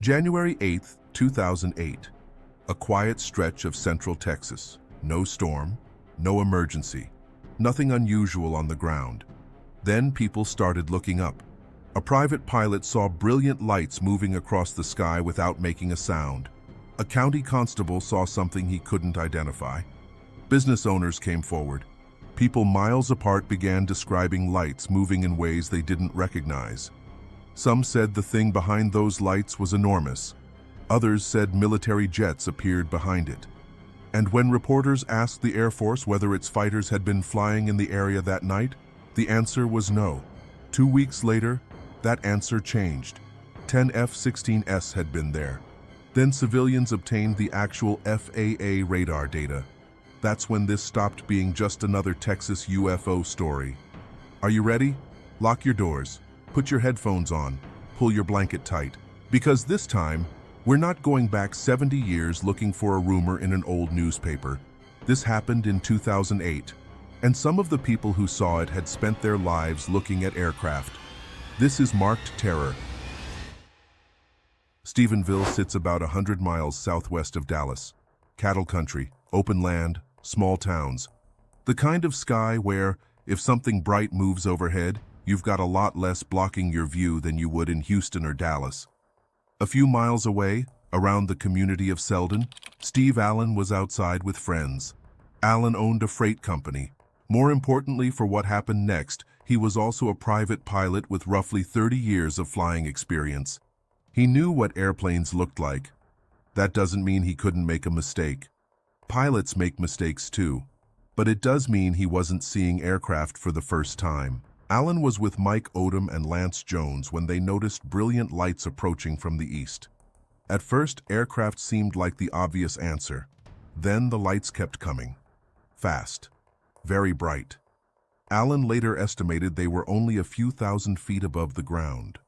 January 8, 2008. A quiet stretch of central Texas. No storm, no emergency, nothing unusual on the ground. Then people started looking up. A private pilot saw brilliant lights moving across the sky without making a sound. A county constable saw something he couldn't identify. Business owners came forward. People miles apart began describing lights moving in ways they didn't recognize. Some said the thing behind those lights was enormous. Others said military jets appeared behind it. And when reporters asked the Air Force whether its fighters had been flying in the area that night, the answer was no. 2 weeks later, that answer changed. 10 F-16s had been there. Then civilians obtained the actual FAA radar data. That's when this stopped being just another Texas UFO story. Are you ready? Lock your doors. Put your headphones on, pull your blanket tight, because this time, we're not going back 70 years looking for a rumor in an old newspaper. This happened in 2008, and some of the people who saw it had spent their lives looking at aircraft. This is marked terror. Stephenville sits about 100 miles southwest of Dallas. Cattle country, open land, small towns. The kind of sky where, if something bright moves overhead, you've got a lot less blocking your view than you would in Houston or Dallas. A few miles away, around the community of Selden, Steve Allen was outside with friends. Allen owned a freight company. More importantly for what happened next, he was also a private pilot with roughly 30 years of flying experience. He knew what airplanes looked like. That doesn't mean he couldn't make a mistake. Pilots make mistakes too. But it does mean he wasn't seeing aircraft for the first time. Allen was with Mike Odom and Lance Jones when they noticed brilliant lights approaching from the east. At first, aircraft seemed like the obvious answer. Then the lights kept coming. Fast. Very bright. Allen later estimated they were only a few thousand feet above the ground.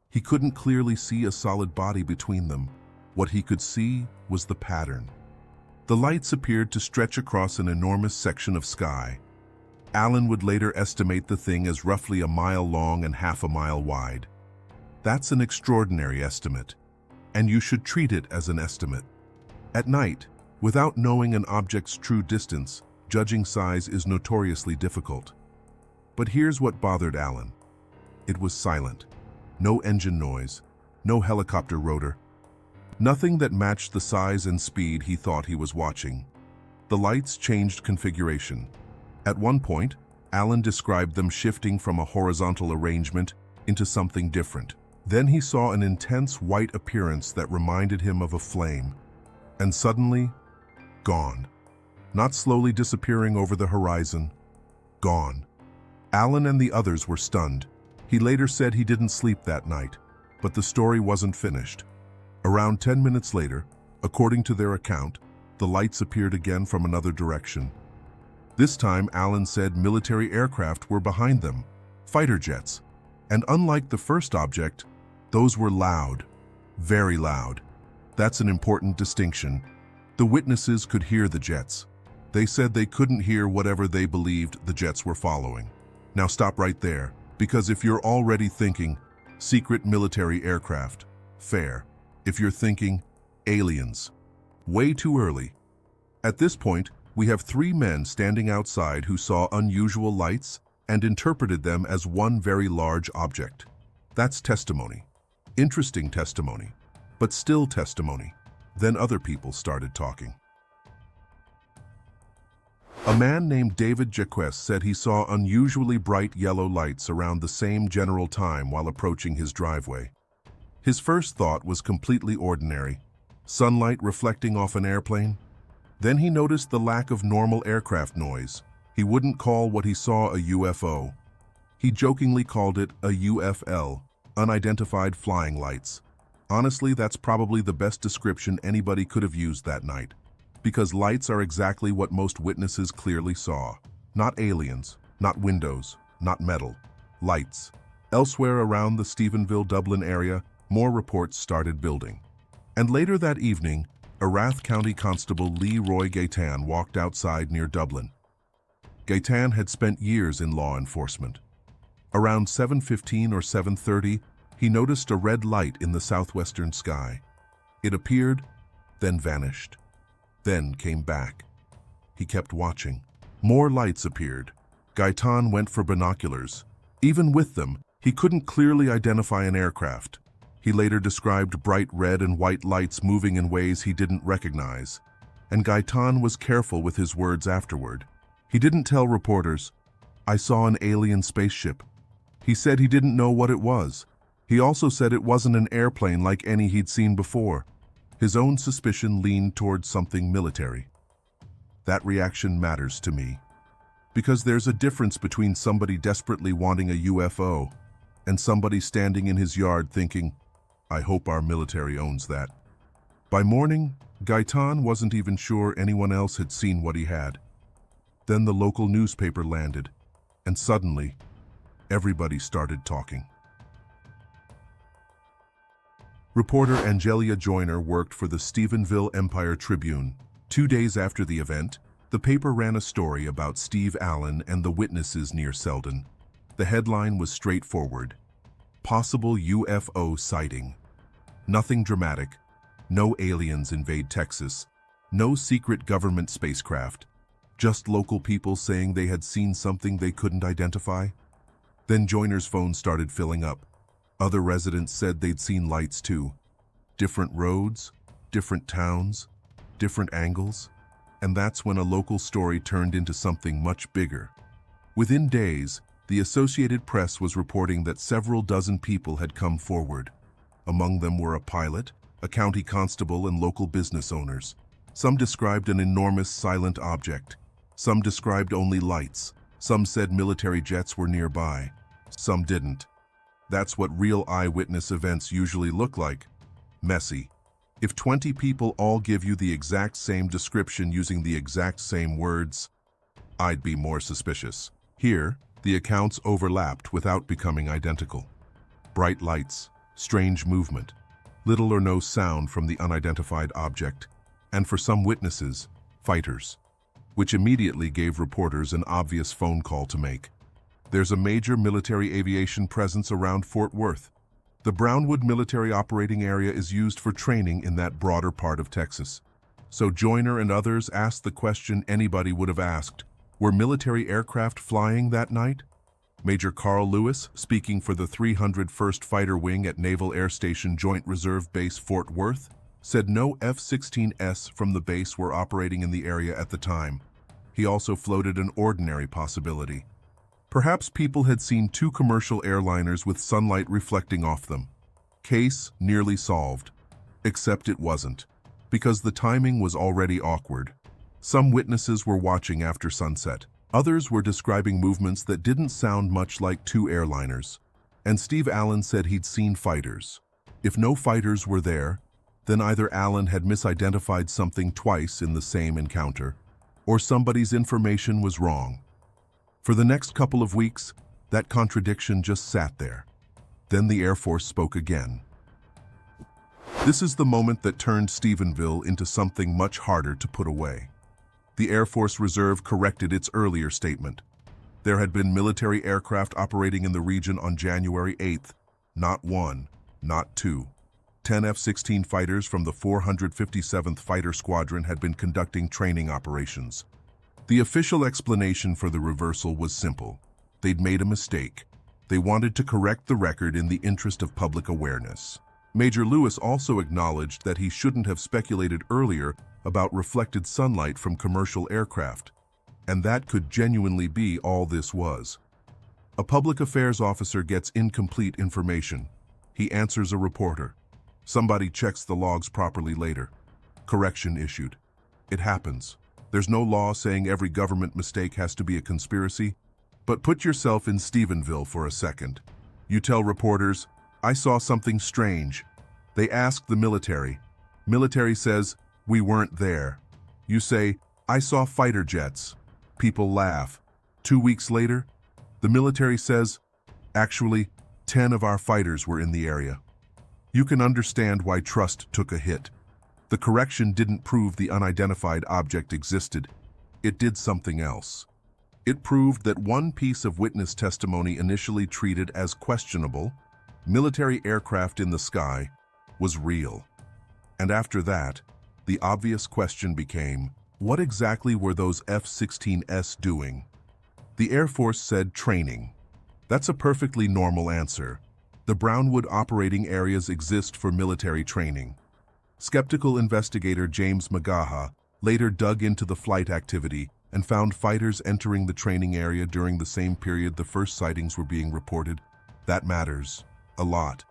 He couldn't clearly see a solid body between them. What he could see was the pattern. The lights appeared to stretch across an enormous section of sky. Allen would later estimate the thing as roughly a mile long and half a mile wide. That's an extraordinary estimate, and you should treat it as an estimate. At night, without knowing an object's true distance, judging size is notoriously difficult. But here's what bothered Allen. It was silent. No engine noise, no helicopter rotor. Nothing that matched the size and speed he thought he was watching. The lights changed configuration. At one point, Allen described them shifting from a horizontal arrangement into something different. Then he saw an intense white appearance that reminded him of a flame. And suddenly, gone. Not slowly disappearing over the horizon, gone. Allen and the others were stunned. He later said he didn't sleep that night, but the story wasn't finished. Around 10 minutes later, according to their account, the lights appeared again from another direction. This time, Allen said military aircraft were behind them, fighter jets. And unlike the first object, those were loud, very loud. That's an important distinction. The witnesses could hear the jets. They said they couldn't hear whatever they believed the jets were following. Now stop right there, because if you're already thinking, secret military aircraft, fair. If you're thinking, aliens, way too early. At this point, we have 3 men standing outside who saw unusual lights and interpreted them as one very large object. That's testimony. Interesting testimony, but still testimony. Then other people started talking. A man named David Jaques said he saw unusually bright yellow lights around the same general time while approaching his driveway. His first thought was completely ordinary. Sunlight reflecting off an airplane? Then he noticed the lack of normal aircraft noise. He wouldn't call what he saw a UFO. He jokingly called it a UFL, unidentified flying lights. Honestly, that's probably the best description anybody could have used that night, because lights are exactly what most witnesses clearly saw. Not aliens, not windows, not metal. Lights. Elsewhere around the Stephenville-Dublin area, more reports started building. And later that evening, Erath County Constable Leroy Gaitan walked outside near Dublin. Gaitan had spent years in law enforcement. Around 7:15 or 7:30, he noticed a red light in the southwestern sky. It appeared, then vanished, then came back. He kept watching. More lights appeared. Gaitan went for binoculars. Even with them, he couldn't clearly identify an aircraft. He later described bright red and white lights moving in ways he didn't recognize. And Gaitan was careful with his words afterward. He didn't tell reporters, "I saw an alien spaceship." He said he didn't know what it was. He also said it wasn't an airplane like any he'd seen before. His own suspicion leaned towards something military. That reaction matters to me, because there's a difference between somebody desperately wanting a UFO and somebody standing in his yard thinking, "I hope our military owns that." By morning, Gaitan wasn't even sure anyone else had seen what he had. Then the local newspaper landed, and suddenly, everybody started talking. Reporter Angelia Joyner worked for the Stephenville Empire Tribune. 2 days after the event, the paper ran a story about Steve Allen and the witnesses near Selden. The headline was straightforward: "Possible UFO sighting." Nothing dramatic. No aliens invade Texas. No secret government spacecraft. Just local people saying they had seen something they couldn't identify. Then Joyner's phone started filling up. Other residents said they'd seen lights too. Different roads, different towns, different angles. And that's when a local story turned into something much bigger. Within days, the Associated Press was reporting that several dozen people had come forward. Among them were a pilot, a county constable, and local business owners. Some described an enormous silent object. Some described only lights. Some said military jets were nearby. Some didn't. That's what real eyewitness events usually look like. Messy. If 20 people all give you the exact same description using the exact same words, I'd be more suspicious. Here, the accounts overlapped without becoming identical. Bright lights, strange movement, little or no sound from the unidentified object, and for some witnesses, fighters, which immediately gave reporters an obvious phone call to make. There's a major military aviation presence around Fort Worth. The Brownwood Military Operating Area is used for training in that broader part of Texas. So Joyner and others asked the question anybody would have asked: were military aircraft flying that night? Major Carl Lewis, speaking for the 301st Fighter Wing at Naval Air Station Joint Reserve Base Fort Worth, said no F-16s from the base were operating in the area at the time. He also floated an ordinary possibility. Perhaps people had seen 2 commercial airliners with sunlight reflecting off them. Case nearly solved. Except it wasn't, because the timing was already awkward. Some witnesses were watching after sunset. Others were describing movements that didn't sound much like 2 airliners. And Steve Allen said he'd seen fighters. If no fighters were there, then either Allen had misidentified something twice in the same encounter, or somebody's information was wrong. For the next couple of weeks, that contradiction just sat there. Then the Air Force spoke again. This is the moment that turned Stephenville into something much harder to put away. The Air Force Reserve corrected its earlier statement. There had been military aircraft operating in the region on January 8th, not 1, not 2. 10 F-16 fighters from the 457th Fighter Squadron had been conducting training operations. The official explanation for the reversal was simple. They'd made a mistake. They wanted to correct the record in the interest of public awareness. Major Lewis also acknowledged that he shouldn't have speculated earlier about reflected sunlight from commercial aircraft, and that could genuinely be all this was. A public affairs officer gets incomplete information. He answers a reporter. Somebody checks the logs properly later. Correction issued. It happens. There's no law saying every government mistake has to be a conspiracy, but put yourself in Stephenville for a second. You tell reporters, "I saw something strange." They ask the military. Military says, "We weren't there." You say, "I saw fighter jets." People laugh. 2 weeks later, the military says, "Actually, 10 of our fighters were in the area." You can understand why trust took a hit. The correction didn't prove the unidentified object existed. It did something else. It proved that one piece of witness testimony initially treated as questionable Military aircraft in the sky was real. And after that, the obvious question became, what exactly were those F-16s doing? The Air Force said training. That's a perfectly normal answer. The Brownwood operating areas exist for military training. Skeptical investigator James Magaha later dug into the flight activity and found fighters entering the training area during the same period the first sightings were being reported. That matters a lot,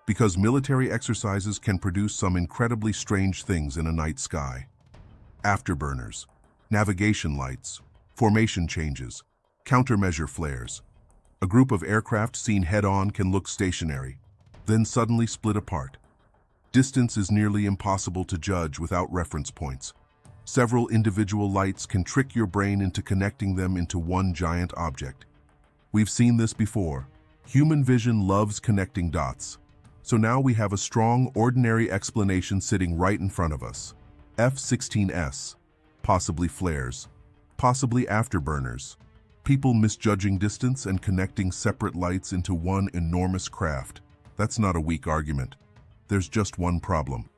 because military exercises can produce some incredibly strange things in a night sky. Afterburners, navigation lights, formation changes, countermeasure flares. A group of aircraft seen head-on can look stationary, then suddenly split apart. Distance is nearly impossible to judge without reference points. Several individual lights can trick your brain into connecting them into one giant object. We've seen this before. Human vision loves connecting dots. So now we have a strong, ordinary explanation sitting right in front of us. F-16s, possibly flares, possibly afterburners. People misjudging distance and connecting separate lights into one enormous craft. That's not a weak argument. There's just one problem.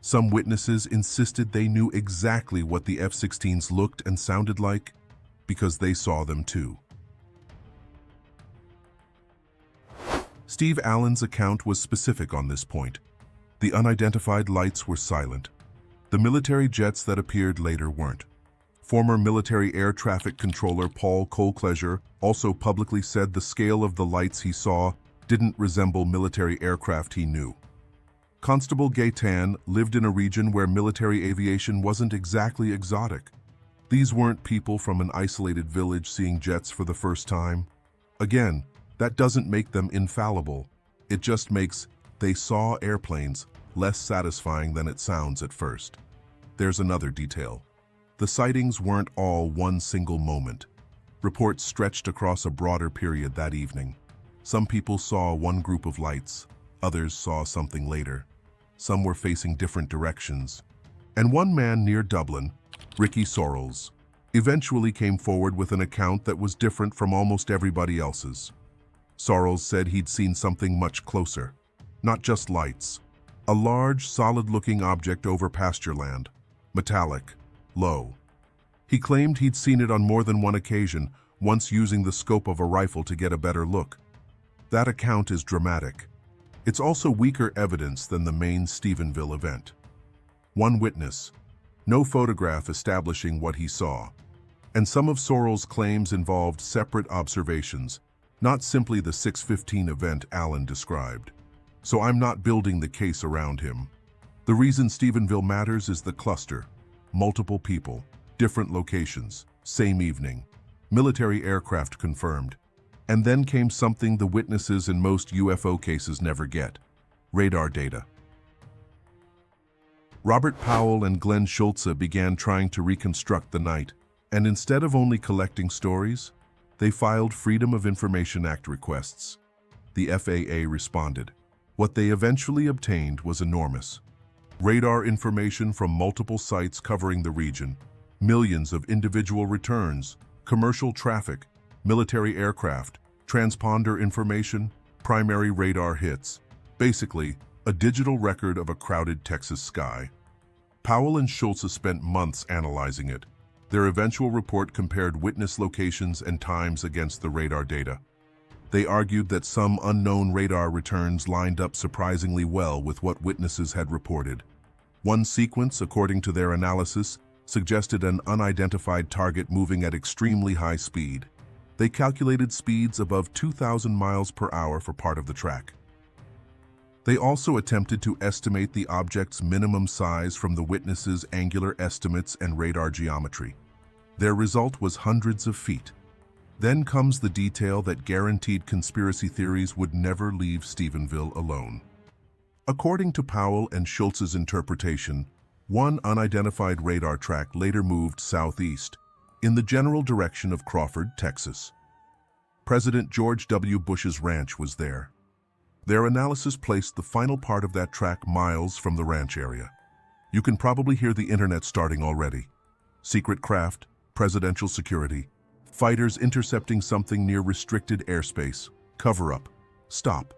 Some witnesses insisted they knew exactly what the F-16s looked and sounded like because they saw them too. Steve Allen's account was specific on this point. The unidentified lights were silent. The military jets that appeared later weren't. Former military air traffic controller Paul Colcleasure also publicly said the scale of the lights he saw didn't resemble military aircraft he knew. Constable Gaitan lived in a region where military aviation wasn't exactly exotic. These weren't people from an isolated village seeing jets for the first time. Again, that doesn't make them infallible. It just makes "they saw airplanes" less satisfying than it sounds at first. There's another detail. The sightings weren't all one single moment. Reports stretched across a broader period that evening. Some people saw one group of lights, others saw something later. Some were facing different directions. And one man near Dublin, Ricky Sorrells, eventually came forward with an account that was different from almost everybody else's. Sorrells said he'd seen something much closer. Not just lights. A large, solid-looking object over pasture land. Metallic. Low. He claimed he'd seen it on more than one occasion, once using the scope of a rifle to get a better look. That account is dramatic. It's also weaker evidence than the main Stephenville event. One witness. No photograph establishing what he saw. And some of Sorrells' claims involved separate observations, not simply the 6:15 event Allen described. So I'm not building the case around him. The reason Stephenville matters is the cluster. Multiple people, different locations, same evening. Military aircraft confirmed. And then came something the witnesses in most UFO cases never get: radar data. Robert Powell and Glenn Schulze began trying to reconstruct the night, and instead of only collecting stories, they filed Freedom of Information Act requests. The FAA responded. What they eventually obtained was enormous. Radar information from multiple sites covering the region, millions of individual returns, commercial traffic, military aircraft, transponder information, primary radar hits. Basically, a digital record of a crowded Texas sky. Powell and Schulze spent months analyzing it. Their eventual report compared witness locations and times against the radar data. They argued that some unknown radar returns lined up surprisingly well with what witnesses had reported. One sequence, according to their analysis, suggested an unidentified target moving at extremely high speed. They calculated speeds above 2,000 miles per hour for part of the track. They also attempted to estimate the object's minimum size from the witnesses' angular estimates and radar geometry. Their result was hundreds of feet. Then comes the detail that guaranteed conspiracy theories would never leave Stephenville alone. According to Powell and Schulze's interpretation, one unidentified radar track later moved southeast, in the general direction of Crawford, Texas. President George W. Bush's ranch was there. Their analysis placed the final part of that track miles from the ranch area. You can probably hear the internet starting already. Secret craft, presidential security, fighters intercepting something near restricted airspace, cover-up, stop.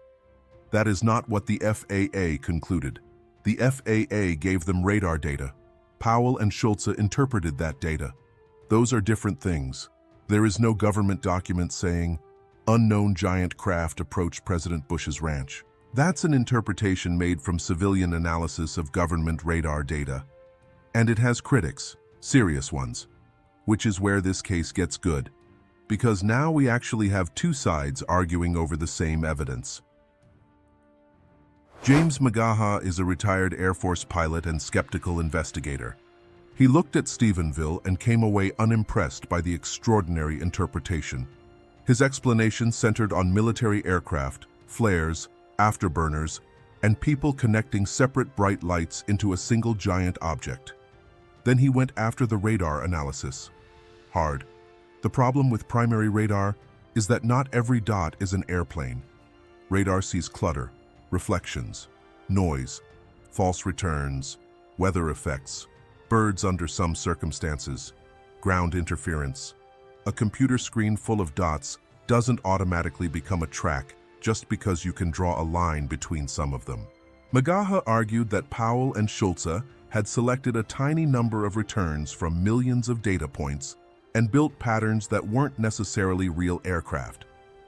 That is not what the FAA concluded. The FAA gave them radar data. Powell and Schultz interpreted that data. Those are different things. There is no government document saying, unknown giant craft approached President Bush's ranch. That's an interpretation made from civilian analysis of government radar data. And it has critics, serious ones, which is where this case gets good. Because now we actually have two sides arguing over the same evidence. James Magaha is a retired Air Force pilot and skeptical investigator. He looked at Stephenville and came away unimpressed by the extraordinary interpretation. His explanation centered on military aircraft, flares, afterburners, and people connecting separate bright lights into a single giant object. Then he went after the radar analysis. Hard. The problem with primary radar is that not every dot is an airplane. Radar sees clutter, reflections, noise, false returns, weather effects, birds under some circumstances, ground interference. A computer screen full of dots doesn't automatically become a track just because you can draw a line between some of them. Magaha argued that Powell and Schultz had selected a tiny number of returns from millions of data points and built patterns that weren't necessarily real aircraft.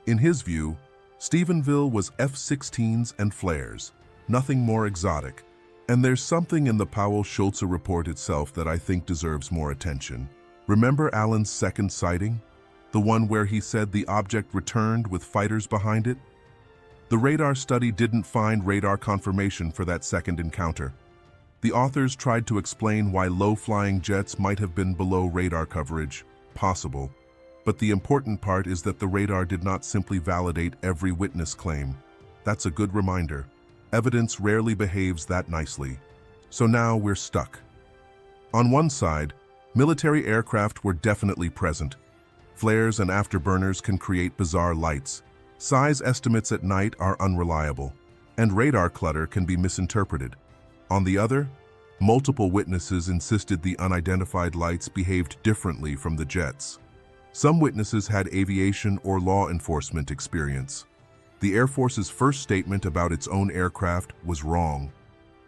In his view, Stephenville was F-16s and flares, nothing more exotic. And there's something in the Powell-Schultz report itself that I think deserves more attention. Remember Allen's second sighting? The one where he said the object returned with fighters behind it? The radar study didn't find radar confirmation for that second encounter. The authors tried to explain why low-flying jets might have been below radar coverage. Possible. But the important part is that the radar did not simply validate every witness claim. That's a good reminder. Evidence rarely behaves that nicely. So now we're stuck. On one side, military aircraft were definitely present. Flares and afterburners can create bizarre lights. Size estimates at night are unreliable, and radar clutter can be misinterpreted. On the other, multiple witnesses insisted the unidentified lights behaved differently from the jets. Some witnesses had aviation or law enforcement experience. The Air Force's first statement about its own aircraft was wrong,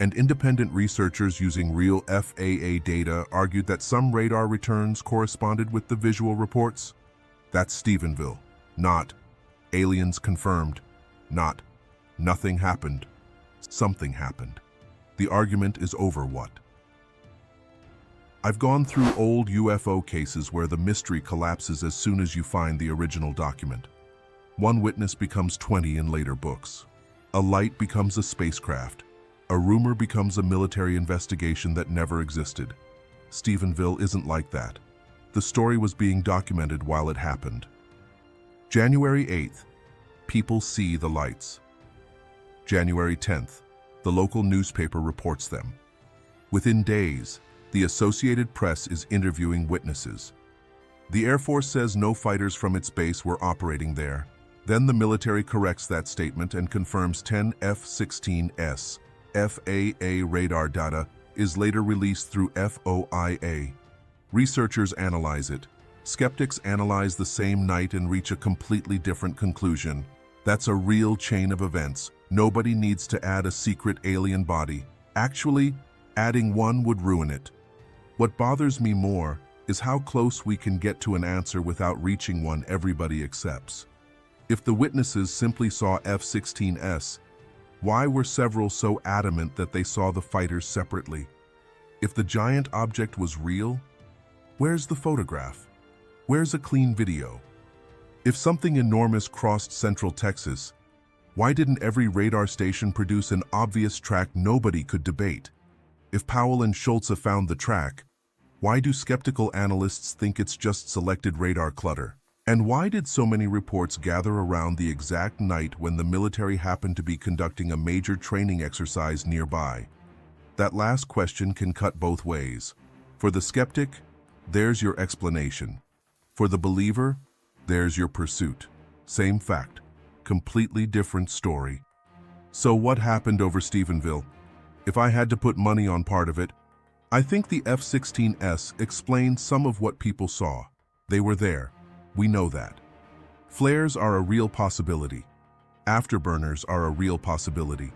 and independent researchers using real FAA data argued that some radar returns corresponded with the visual reports. That's Stephenville, not aliens confirmed, not nothing happened, something happened. The argument is over what? I've gone through old UFO cases where the mystery collapses as soon as you find the original document. One witness becomes 20 in later books. A light becomes a spacecraft. A rumor becomes a military investigation that never existed. Stephenville isn't like that. The story was being documented while it happened. January 8th, people see the lights. January 10th, the local newspaper reports them. Within days, the Associated Press is interviewing witnesses. The Air Force says no fighters from its base were operating there. Then the military corrects that statement and confirms 10 F-16S. FAA radar data is later released through FOIA. Researchers analyze it. Skeptics analyze the same night and reach a completely different conclusion. That's a real chain of events. Nobody needs to add a secret alien body. Actually, adding one would ruin it. What bothers me more is how close we can get to an answer without reaching one everybody accepts. If the witnesses simply saw F-16S, why were several so adamant that they saw the fighters separately? If the giant object was real, where's the photograph? Where's a clean video? If something enormous crossed Central Texas, why didn't every radar station produce an obvious track nobody could debate? If Powell and Schultz found the track, why do skeptical analysts think it's just selected radar clutter? And why did so many reports gather around the exact night when the military happened to be conducting a major training exercise nearby? That last question can cut both ways. For the skeptic, there's your explanation. For the believer, there's your pursuit. Same fact, completely different story. So what happened over Stephenville? If I had to put money on part of it, I think the F-16S explains some of what people saw. They were there. We know that. Flares are a real possibility. Afterburners are a real possibility.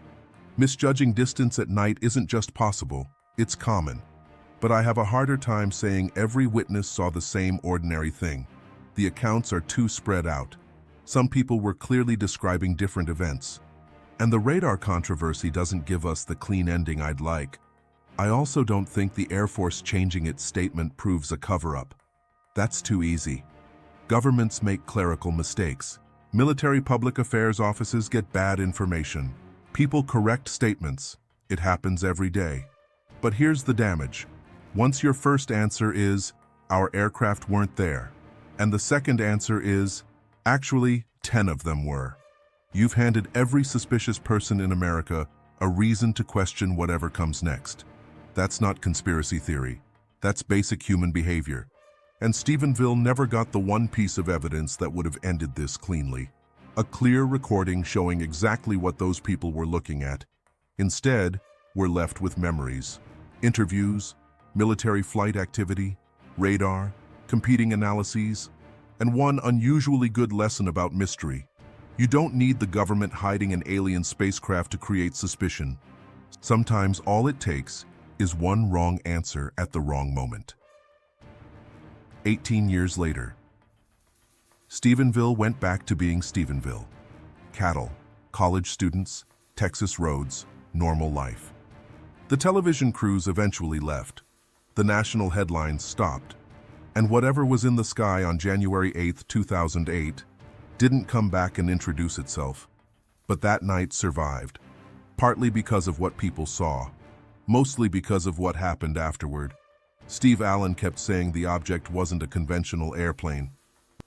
Misjudging distance at night isn't just possible, it's common. But I have a harder time saying every witness saw the same ordinary thing. The accounts are too spread out. Some people were clearly describing different events. And the radar controversy doesn't give us the clean ending I'd like. I also don't think the Air Force changing its statement proves a cover-up. That's too easy. Governments make clerical mistakes. Military public affairs offices get bad information. People correct statements. It happens every day. But here's the damage. Once your first answer is, our aircraft weren't there, and the second answer is, actually, 10 of them were. You've handed every suspicious person in America a reason to question whatever comes next. That's not conspiracy theory. That's basic human behavior. And Stephenville never got the one piece of evidence that would have ended this cleanly. A clear recording showing exactly what those people were looking at. Instead, we're left with memories, interviews, military flight activity, radar, competing analyses, and one unusually good lesson about mystery. You don't need the government hiding an alien spacecraft to create suspicion. Sometimes all it takes is one wrong answer at the wrong moment. 18 years later, Stephenville went back to being Stephenville. Cattle, college students, Texas roads, normal life. The television crews eventually left. The national headlines stopped. And whatever was in the sky on January 8, 2008, didn't come back and introduce itself. But that night survived, partly because of what people saw, mostly because of what happened afterward. Steve Allen kept saying the object wasn't a conventional airplane.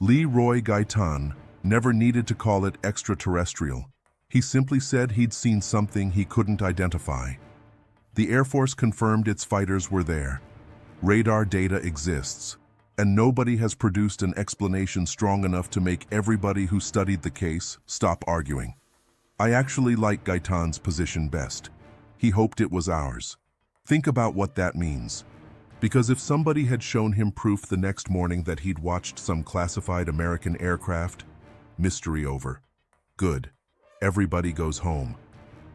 Leroy Gaitan never needed to call it extraterrestrial. He simply said he'd seen something he couldn't identify. The Air Force confirmed its fighters were there. Radar data exists, and nobody has produced an explanation strong enough to make everybody who studied the case stop arguing. I actually like Gaitan's position best. He hoped it was ours. Think about what that means. Because if somebody had shown him proof the next morning that he'd watched some classified American aircraft, mystery over. Good. Everybody goes home.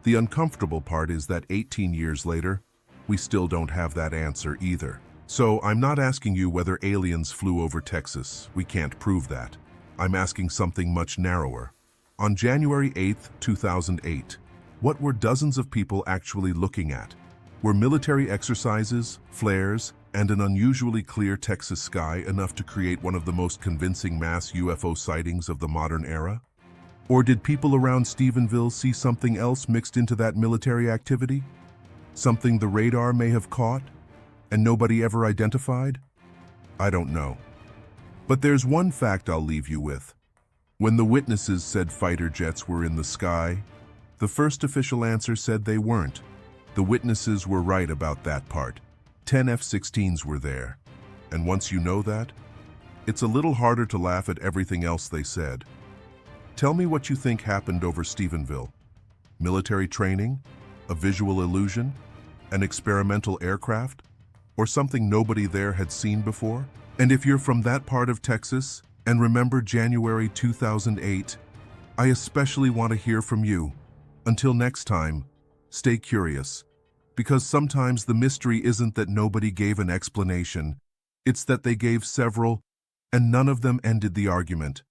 The uncomfortable part is that 18 years later, we still don't have that answer either. So I'm not asking you whether aliens flew over Texas. We can't prove that. I'm asking something much narrower. On January 8, 2008, what were dozens of people actually looking at? Were military exercises, flares, and an unusually clear Texas sky enough to create one of the most convincing mass UFO sightings of the modern era? Or did people around Stephenville see something else mixed into that military activity? Something the radar may have caught, and nobody ever identified? I don't know. But there's one fact I'll leave you with. When the witnesses said fighter jets were in the sky, the first official answer said they weren't. The witnesses were right about that part. 10 F-16s were there. And once you know that, it's a little harder to laugh at everything else they said. Tell me what you think happened over Stephenville. Military training? A visual illusion? An experimental aircraft? Or something nobody there had seen before? And if you're from that part of Texas and remember January 2008, I especially want to hear from you. Until next time, stay curious. Because sometimes the mystery isn't that nobody gave an explanation, it's that they gave several, and none of them ended the argument.